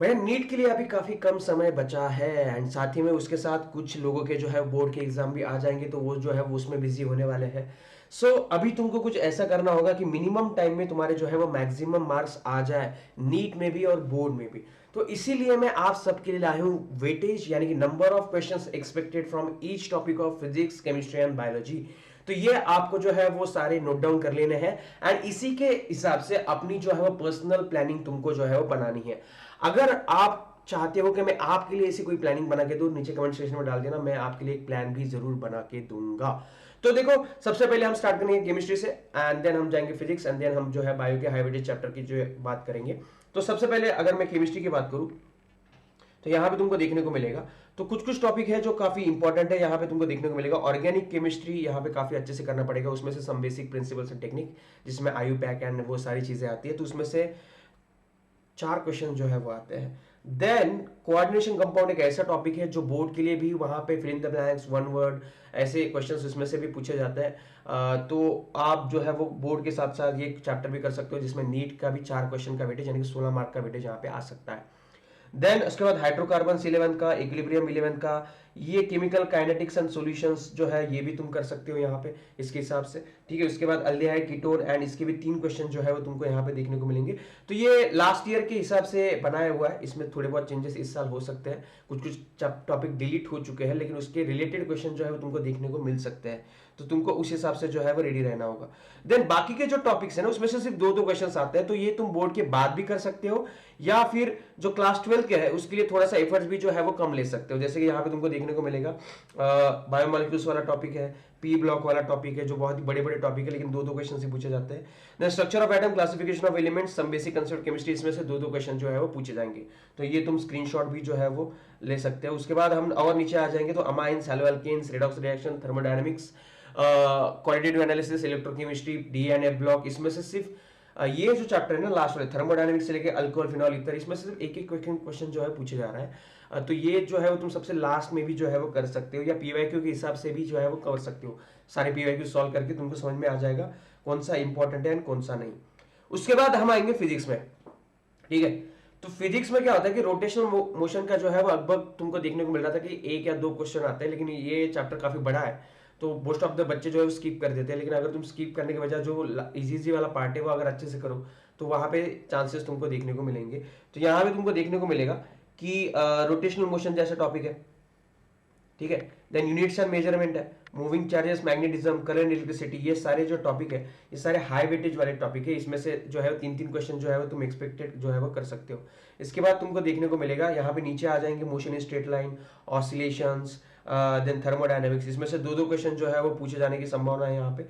भैया नीट के लिए अभी काफ़ी कम समय बचा है एंड साथ ही में उसके साथ कुछ लोगों के जो है बोर्ड के एग्जाम भी आ जाएंगे तो वो जो है वो उसमें बिजी होने वाले हैं। सो अभी तुमको कुछ ऐसा करना होगा कि मिनिमम टाइम में तुम्हारे जो है वो मैक्सिमम मार्क्स आ जाए, नीट में भी और बोर्ड में भी। तो इसीलिए मैं आप सबके लिए लाया हूँ वेटेज, यानी कि number of questions expected from each topic of physics, chemistry and biology. तो ये आपको जो है वो सारे नोट डाउन कर लेने हैं एंड इसी के हिसाब से अपनी जो है वो पर्सनल प्लानिंग तुमको जो है वो बनानी है। अगर आप चाहते हो कि मैं आपके लिए ऐसी कोई प्लानिंग बना के दूं, नीचे कमेंट सेक्शन में डाल देना, मैं आपके लिए एक प्लान भी जरूर बना के दूंगा। तो देखो, सबसे पहले हम स्टार्ट करेंगे केमिस्ट्री से एंड देन हम जाएंगे फिजिक्स एंड देन हम जो है बायो के हाई वेटेज चैप्टर की जो बात करेंगे। तो सबसे पहले अगर मैं केमिस्ट्री की बात करूं तो यहां पे तुमको देखने को मिलेगा, तो कुछ कुछ टॉपिक है जो काफी इंपॉर्टेंट है यहां पे तुमको देखने को मिलेगा। ऑर्गेनिक केमिस्ट्री यहां पे काफी अच्छे से करना पड़ेगा, उसमें से some basic principles and technique जिसमें आयु पैक एंड वो सारी चीजें आती है, तो उसमें से 4 क्वेश्चन जो है वो आते हैं। देन कोऑर्डिनेशन कंपाउंड एक ऐसा टॉपिक है जो बोर्ड के लिए भी वहां पे fill in the blanks, one word ऐसे क्वेश्चंस उसमें से भी पूछे जाते हैं। तो आप जो है वो बोर्ड के साथ साथ ये चैप्टर भी कर सकते हो जिसमें नीट का भी 4 क्वेश्चन का वेटेज यानी कि 16 मार्क का वेटेज यहाँ पे आ सकता है। देन उसके बाद हाइड्रोकार्बन 11 का, इक्विलिब्रियम 11 का, ये केमिकल काइनेटिक्स एंड सॉल्यूशंस जो है ये भी तुम कर सकते हो यहाँ पे इसके हिसाब से। ठीक है, उसके बाद अल्डिहाइड, कीटोन एंड इसके भी 3 क्वेश्चन जो है वो तुमको यहाँ पे देखने को मिलेंगे। तो ये लास्ट ईयर के हिसाब से बनाया हुआ है, इसमें थोड़े बहुत चेंजेस इस साल हो सकते हैं, कुछ कुछ टॉपिक डिलीट हो चुके हैं लेकिन उसके रिलेटेड क्वेश्चन जो है वो तुमको देखने को मिल सकते हैं, तो तुमको उस हिसाब से जो है वो रेडी रहना होगा। देन बाकी के जो टॉपिक्स है ना उसमें से सिर्फ दो दो क्वेश्चन आते हैं, तो ये तुम बोर्ड के बाद भी कर सकते हो या फिर जो क्लास 12 के है उसके लिए थोड़ा सा एफर्ट्स भी जो है वो कम ले सकते हो। जैसे कि यहाँ पे तुमको देखने को मिलेगा बायोमोलिक्यूल्स वाला टॉपिक है, पी ब्लॉक वाला टॉपिक है जो बहुत ही बड़े बड़े टॉपिक है लेकिन दो दो क्वेश्चन ही पूछे जाते हैं। Then structure of atom, classification of elements, some basic concept chemistry, इसमें से दो दो क्वेश्चन जो है वो पूछे जाएंगे, तो ये तुम स्क्रीनशॉट भी जो है वो ले सकते हो। उसके बाद हम और नीचे आ जाएंगे तो amines, haloalkanes, redox reaction, thermodynamics, qualitative analysis, electrochemistry, d and f block, इसमें से सिर्फ ये जो चैप्टर है ना लास्ट वाले थर्मोडायनेमिक्स से लेके अल्कोहल, फिनॉल, ईथर, इसमें से सिर्फ एक एक क्वेश्चन जो है पूछे जा रहा है। तो ये जो है वो तुम सबसे लास्ट में भी जो है वो कर सकते हो या पीवाईक्यू के हिसाब से भी जो है वो कर सकते हो। सारे पीवाईक्यू सॉल्व करके तुमको समझ में आ जाएगा कौन सा इंपॉर्टेंट है एंड कौन सा नहीं। उसके बाद हम आएंगे फिजिक्स में। ठीक है, तो फिजिक्स में क्या होता है कि रोटेशनल मोशन का जो है वो लगभग तुमको देखने को मिल रहा था कि एक या दो क्वेश्चन आते हैं, लेकिन ये चैप्टर काफी बड़ा है तो मोस्ट ऑफ द बच्चे जो है स्किप कर देते हैं। लेकिन अगर तुम स्किप करने के बजाय जो इजी इजी वाला पार्ट है वो अगर अच्छे से करो तो वहां पे चांसेस तुमको देखने को मिलेंगे। तो यहाँ पे तुमको देखने को मिलेगा कि रोटेशनल मोशन जैसा टॉपिक है। ठीक है, देन यूनिट्स एंड मेजरमेंट है, moving charges, magnetism, current, electricity, ये सारे जो टॉपिक है ये सारे हाई वेटेज वाले टॉपिक है। इसमें से जो है 3 3 क्वेश्चन जो है वो तुम एक्सपेक्टेड जो है वो कर सकते हो। इसके बाद तुमको देखने को मिलेगा यहाँ पे नीचे आ जाएंगे motion in straight line, oscillations, then thermodynamics, इसमें से दो दो क्वेश्चन जो है वो पूछे जाने की संभावना है यहाँ पे।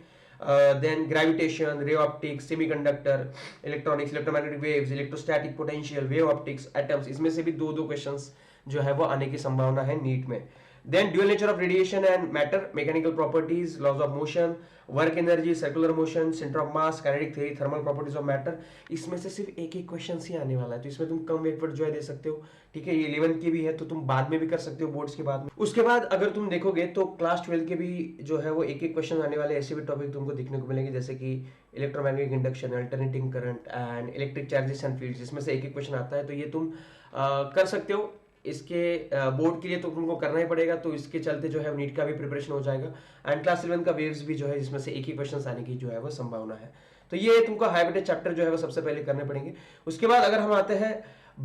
Then gravitation, ray optics, semiconductor, electronics, electromagnetic waves, electrostatic potential, wave optics, atoms, इसमें से भी दो दो क्वेश्चंस जो है वो आने की संभावना है नीट में। Then dual nature of radiation and matter, mechanical properties, laws of motion, work energy, circular motion, center of mass, kinetic theory, thermal properties of matter, इसमें से सिर्फ एक एक क्वेश्चन ही आने वाला है, तो इसमें तुम कम एफर्ट जो है दे सकते हो। ठीक है, ये 11 की भी है तो तुम बाद में भी कर सकते हो बोर्ड्स के बाद में। उसके बाद अगर तुम देखोगे तो क्लास 12 के भी जो है वो एक एक क्वेश्चन आने वाले ऐसे भी टॉपिक तुमको देखने को मिलेंगे जैसे कि electromagnetic induction, alternating current and electric charges and fields, इसमें से एक एक क्वेश्चन आता है, तो ये तुम कर सकते हो। इसके बोर्ड के लिए तो तुमको करना ही पड़ेगा, तो इसके चलते जो है नीट का भी प्रिपरेशन हो जाएगा एंड क्लास 11 का वेव्स भी जो है जिसमें से एक ही क्वेश्चन आने की जो है वो संभावना है। तो ये तुमको हाई वेटेज चैप्टर जो है वो सबसे पहले करने पड़ेंगे। उसके बाद अगर हम आते हैं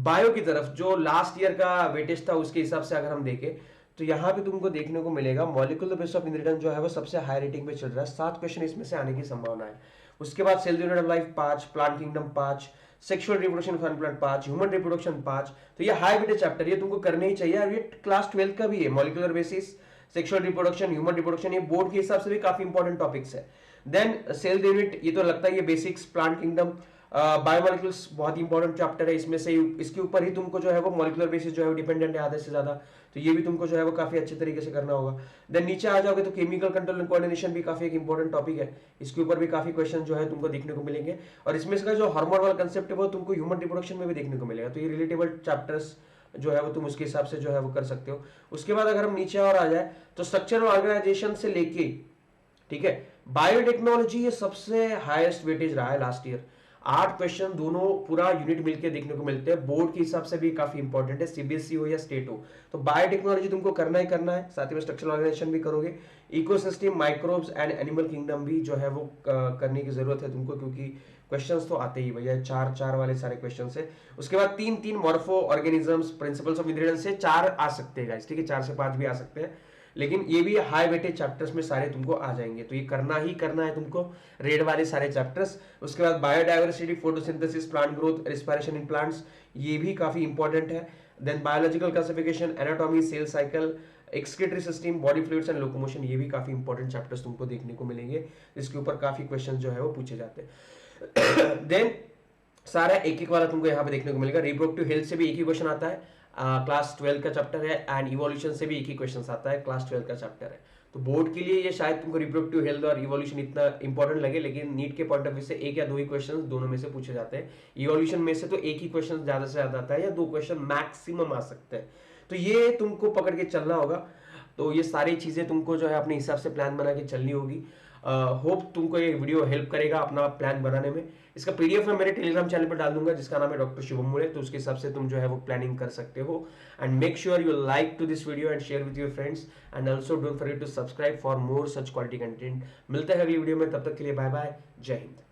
बायो की तरफ, जो लास्ट ईयर का वेटेज था उसके हिसाब से अगर हम देखें तो यहाँ पे तुमको देखने को मिलेगा मॉलिक्यूलर बेस ऑफ इनहेरिटेंस जो है वो सबसे हाई रेटिंग पे चल रहा है, 7 क्वेश्चन इसमें से आने की संभावना है। उसके बाद cell unit of life 5, plant kingdom 5, sexual reproduction fun plant 5, human reproduction 5, तो ये हाई वेटेज चैप्टर ये तुमको करने ही चाहिए और ये क्लास 12 का भी है। Molecular basis, sexual reproduction, human reproduction, ये बोर्ड के हिसाब से भी काफी इंपॉर्टेंट टॉपिक्स है। देन सेल यूनिट, ये तो लगता है ये बेसिक्स, प्लांट किंगडम, बायोमोलिक्यूल्स बहुत इंपॉर्टेंट चैप्टर है, इसमें से इसके ऊपर ही तुमको जो है वो मॉलिक्यूलर बेसिस जो है वो डिपेंडेंट है आधे से ज्यादा, तो ये भी तुमको जो है वो काफी अच्छे तरीके से करना होगा। देन नीचे आ जाओगे तो केमिकल कंट्रोल एंड कोऑर्डिनेशन भी काफी एक इंपॉर्टेंट टॉपिक है, इसके ऊपर भी काफी क्वेश्चन जो है तुमको देखने को मिलेंगे और इसमें इसका जो हार्मोन वाला कंसेप्ट है वो तुमको ह्यूमन रिप्रोडक्शन में भी देखने को मिलेगा, तो ये रिलेटेबल चैप्टर्स जो है वो तुम उसके हिसाब से जो है वो कर सकते हो। उसके बाद अगर हम नीचे और आ जाए तो स्ट्रक्चर ऑर्गेनाइजेशन से लेके, ठीक है, बायोटेक्नोलॉजी ये सबसे हाईएस्ट वेटेज रहा है लास्ट ईयर। 8 क्वेश्चन दोनों पूरा यूनिट मिलकर देखने को मिलते हैं। बोर्ड के हिसाब से भी काफी इंपॉर्टेंट है, सीबीएसई हो या स्टेट हो। तो बायोटेक्नोलॉजी तुमको करना ही करना है, साथ ही में स्ट्रक्चरल ऑर्गेनाइजेशन भी करोगे। Ecosystem, microbes and animal kingdom भी जो है वो करने की जरूरत है तुमको, क्योंकि क्वेश्चंस तो आते ही भैया, 4 वाले सारे क्वेश्चन है। उसके बाद 3 morpho organisms, principles of ingredients से 4 आ सकते हैं गाइस, ठीक है, 4 से 5 भी आ सकते हैं, लेकिन ये भी हाई वेटेज चैप्टर्स में सारे तुमको आ जाएंगे, तो ये करना ही करना है तुमको, रेड वाले सारे चैप्टर्स। उसके बाद biodiversity, photosynthesis, plant growth, respiration in plants, ये भी काफी इंपॉर्टेंट है। Then biological classification, anatomy, cell cycle, excretory system, body fluids and locomotion, ये भी काफी इंपॉर्टेंट चैप्टर्स तुमको देखने को मिलेंगे, जिसके ऊपर काफी क्वेश्चन जो है वो पूछे जाते हैं। देन सारा एक वाला तुमको यहाँ पे देखने को मिलेगा। रिप्रोडक्टिव हेल्थ से भी एक ही क्वेश्चन आता है, क्लास 12 का चैप्टर है, एंड इवोल्यूशन से भी एक ही क्वेश्चन आता है, क्लास 12 का चैप्टर है। तो बोर्ड के लिए ये शायद तुमको रिप्रोडक्टिव हेल्थ और इवोल्यूशन इतना इंपॉर्टेंट लगे, लेकिन नीट के पॉइंट ऑफ व्यू से 1 या 2 ही क्वेश्चन दोनों में से पूछे जाते हैं। इवोल्यूशन में से तो एक ही क्वेश्चन ज्यादा से ज्यादा आता है, या 2 क्वेश्चन मैक्सिमम आ सकते हैं। तो ये तुमको पकड़ के चलना होगा। तो ये सारी चीजें तुमको जो है अपने हिसाब से प्लान बना के चलनी होगी। होप तुमको ये वीडियो हेल्प करेगा अपना प्लान बनाने में। इसका पीडीएफ मैं मेरे टेलीग्राम चैनल पर डाल दूंगा, जिसका नाम है डॉक्टर शुभम मुड़े, तो उसके हिसाब से तुम जो है वो प्लानिंग कर सकते हो। And make sure you like to this video and share with your friends, and also don't forget to subscribe for more such quality content. मिलते हैं अगली वीडियो में, तब तक के लिए बाय बाय, जय हिंद।